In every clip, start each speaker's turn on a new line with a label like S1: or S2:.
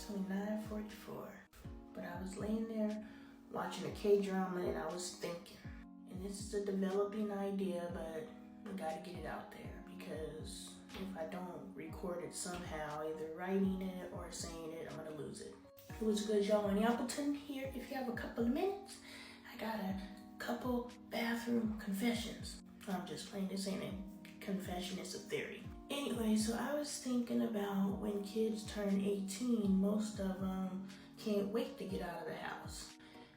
S1: It's only 9:44, but I was laying there watching a K-drama and I was thinking, and this is a developing idea, but we gotta get it out there because if I don't record it somehow, either writing it or saying it, I'm gonna lose it. It was good, y'all. Annie Appleton here. If you have a couple of minutes, I got a couple bathroom confessions. I'm just playing. This ain't a confession, it's a theory. Anyway, so I was thinking about when kids turn 18, most of them can't wait to get out of the house.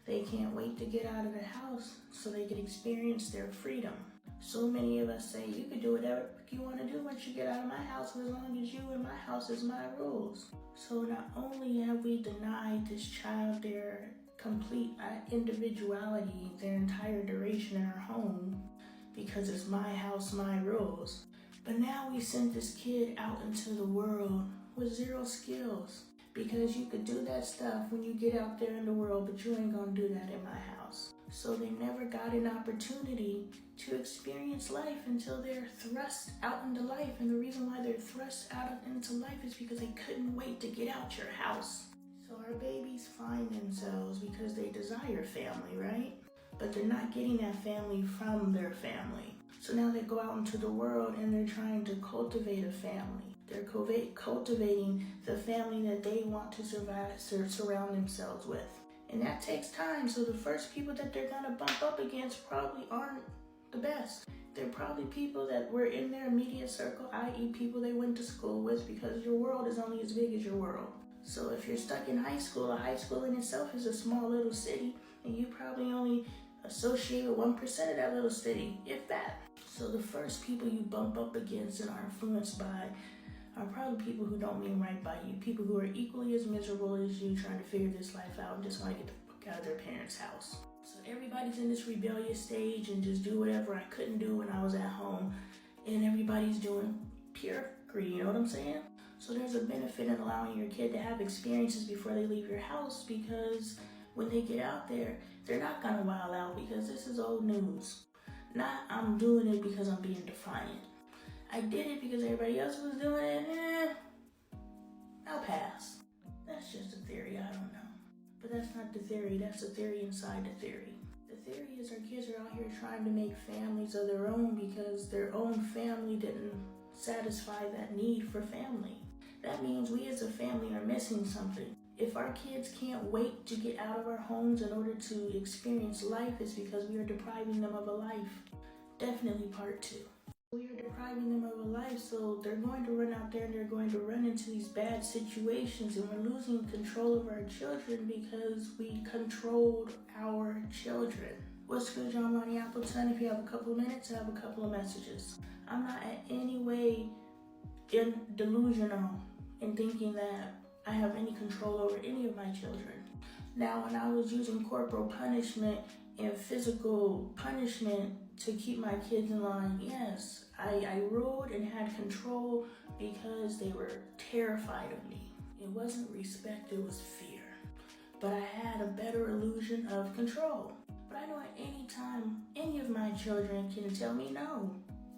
S1: They can't wait to get out of the house so they can experience their freedom. So many of us say, you can do whatever you want to do once you get out of my house, as long as you in my house is my rules. So not only have we denied this child their complete individuality, their entire duration in our home, because it's my house, my rules, but now we sent this kid out into the world with zero skills. Because you could do that stuff when you get out there in the world, but you ain't gonna do that in my house. So they never got an opportunity to experience life until they're thrust out into life. And the reason why they're thrust out into life is because they couldn't wait to get out your house. So our babies find themselves because they desire family, right? But they're not getting that family from their family. So now they go out into the world and they're trying to cultivate a family. They're cultivating the family that they want to surround themselves with. And that takes time. So the first people that they're gonna bump up against probably aren't the best. They're probably people that were in their immediate circle, i.e. people they went to school with, because your world is only as big as your world. So if you're stuck in high school, a high school in itself is a small little city, and you probably only associate with 1% of that little city, if that. So the first people you bump up against and are influenced by are probably people who don't mean right by you, people who are equally as miserable as you trying to figure this life out and just want to get the fuck out of their parents' house. So everybody's in this rebellious stage and just do whatever I couldn't do when I was at home, and everybody's doing pure greed, you know what I'm saying? So there's a benefit in allowing your kid to have experiences before they leave your house, because when they get out there, they're not gonna wild out, because this is old news. Not I'm doing it because I'm being defiant. I did it because everybody else was doing it, I'll pass. That's just a theory, I don't know. But that's not the theory, that's the theory inside the theory. The theory is our kids are out here trying to make families of their own because their own family didn't satisfy that need for family. That means we as a family are missing something. If our kids can't wait to get out of our homes in order to experience life, it's because we are depriving them of a life. Definitely part 2. We are depriving them of a life, so they're going to run out there and they're going to run into these bad situations, and we're losing control of our children because we controlled our children. What's good, y'all? I'm Annie Appleton. If you have a couple of minutes, I have a couple of messages. I'm not in any way delusional in thinking that I have any control over any of my children. Now, when I was using corporal punishment and physical punishment to keep my kids in line, yes, I ruled and had control because they were terrified of me. It wasn't respect, it was fear. But I had a better illusion of control. But I know at any time, any of my children can tell me no.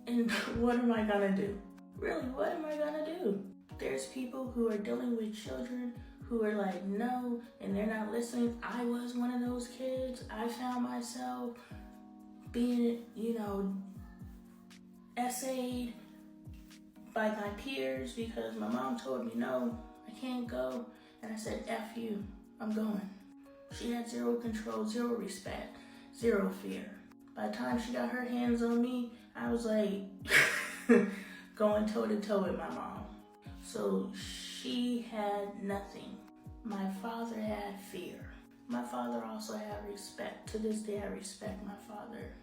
S1: And what am I gonna do? Really, what am I gonna do? There's people who are dealing with children who are like, no, and they're not listening. I was one of those kids. I found myself being, essayed by my peers because my mom told me, no, I can't go. And I said, F you, I'm going. She had zero control, zero respect, zero fear. By the time she got her hands on me, I was like going toe to toe with my mom. So she had nothing. My father had fear. My father also had respect. To this day, I respect my father.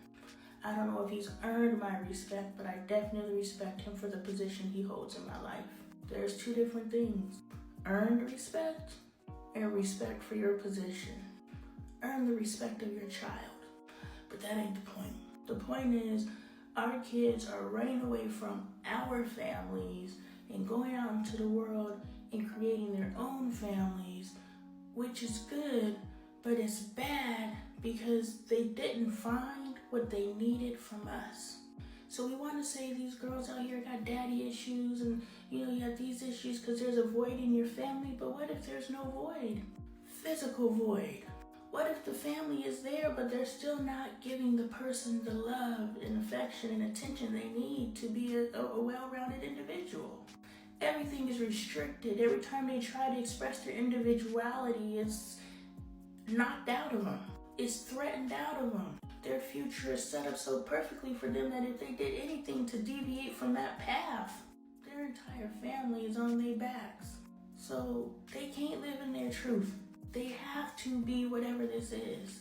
S1: I don't know if he's earned my respect, but I definitely respect him for the position he holds in my life. There's 2 different things. Earned respect and respect for your position. Earn the respect of your child. But that ain't the point. The point is, our kids are running away from our families and going out into the world and creating their own families, which is good, but it's bad because they didn't find what they needed from us. So we want to say these girls out here got daddy issues, and you got these these issues because there's a void in your family, but what if there's no void? Physical void. What if the family is there, but they're still not giving the person the love and affection and attention they need to be a well-rounded individual? Everything is restricted. Every time they try to express their individuality, it's knocked out of them. It's threatened out of them. Their future is set up so perfectly for them that if they did anything to deviate from that path, their entire family is on their backs. So they can't live in their truth. They have to be whatever this is.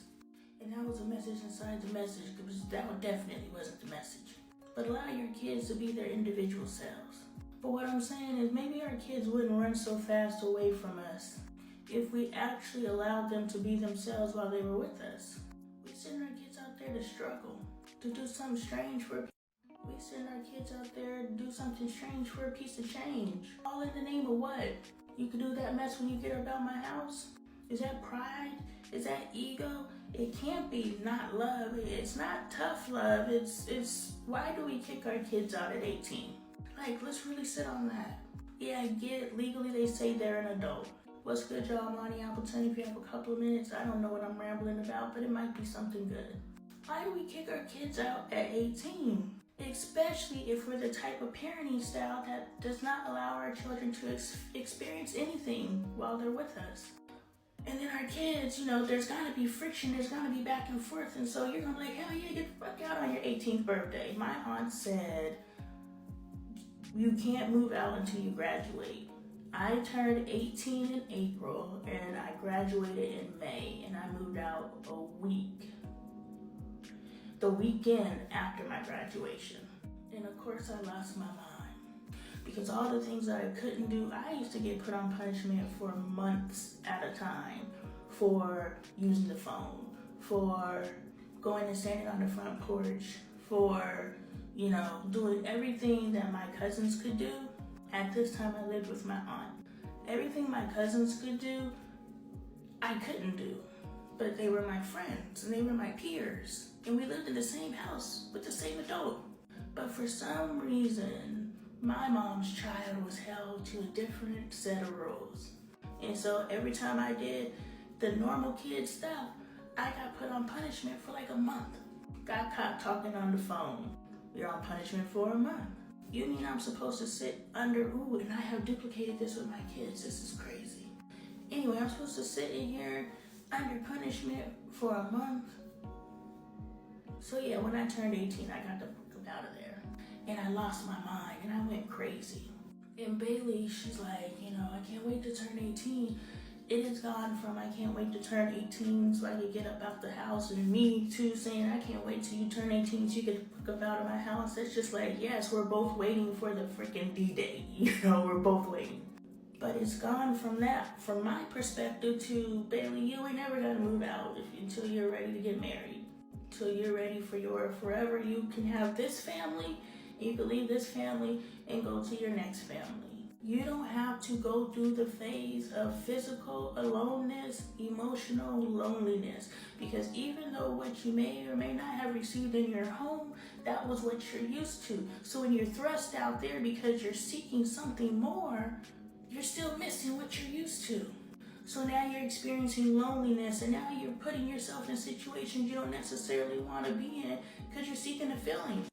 S1: And that was a message inside the message, because that definitely wasn't the message. But allow your kids to be their individual selves. But what I'm saying is maybe our kids wouldn't run so fast away from us if we actually allowed them to be themselves while they were with us. We send our kids out there to struggle, to do something strange we send our kids out there to do something strange for a piece of change. All in the name of what? You can do that mess when you get about my house? Is that pride? Is that ego? It can't be not love. It's not tough love. It's why do we kick our kids out at 18? Like, let's really sit on that. Yeah, I get it. Legally, they say they're an adult. What's good, y'all? Monty Appleton. If you have a couple of minutes, I don't know what I'm rambling about, but it might be something good. Why do we kick our kids out at 18? Especially if we're the type of parenting style that does not allow our children to experience anything while they're with us. And then our kids, there's gonna be friction, there's gonna be back and forth, and so you're gonna be like, hell yeah, get the fuck out on your 18th birthday. My aunt said, you can't move out until you graduate. I turned 18 in April, and I graduated in May, and I moved out the weekend after my graduation. And of course I lost my mind. Because all the things that I couldn't do, I used to get put on punishment for months at a time for using the phone, for going and standing on the front porch, for, doing everything that my cousins could do. At this time, I lived with my aunt. Everything my cousins could do, I couldn't do. But they were my friends and they were my peers. And we lived in the same house with the same adult. But for some reason, my mom's child was held to a different set of rules. And so every time I did the normal kid stuff, I got put on punishment for like a month. Got caught talking on the phone. You're on punishment for a month. You mean I'm supposed to sit under, and I have duplicated this with my kids. This is crazy. Anyway, I'm supposed to sit in here under punishment for a month. So yeah, when I turned 18, I got the fuck out of there. And I lost my mind and I went crazy. And Bailey, she's like, I can't wait to turn 18. It has gone from I can't wait to turn 18 so I can get up out the house, and me too saying I can't wait till you turn 18 so you get the fuck up out of my house. It's just like, yes, we're both waiting for the freaking D-Day. We're both waiting. But it's gone from that, from my perspective, to Bailey, you ain't never gonna move out until you're ready to get married. Until you're ready for your forever. You can have this family, you can leave this family and go to your next family. You don't have to go through the phase of physical aloneness, emotional loneliness, because even though what you may or may not have received in your home, that was what you're used to. So when you're thrust out there because you're seeking something more, you're still missing what you're used to. So now you're experiencing loneliness, and now you're putting yourself in situations you don't necessarily want to be in because you're seeking a feeling.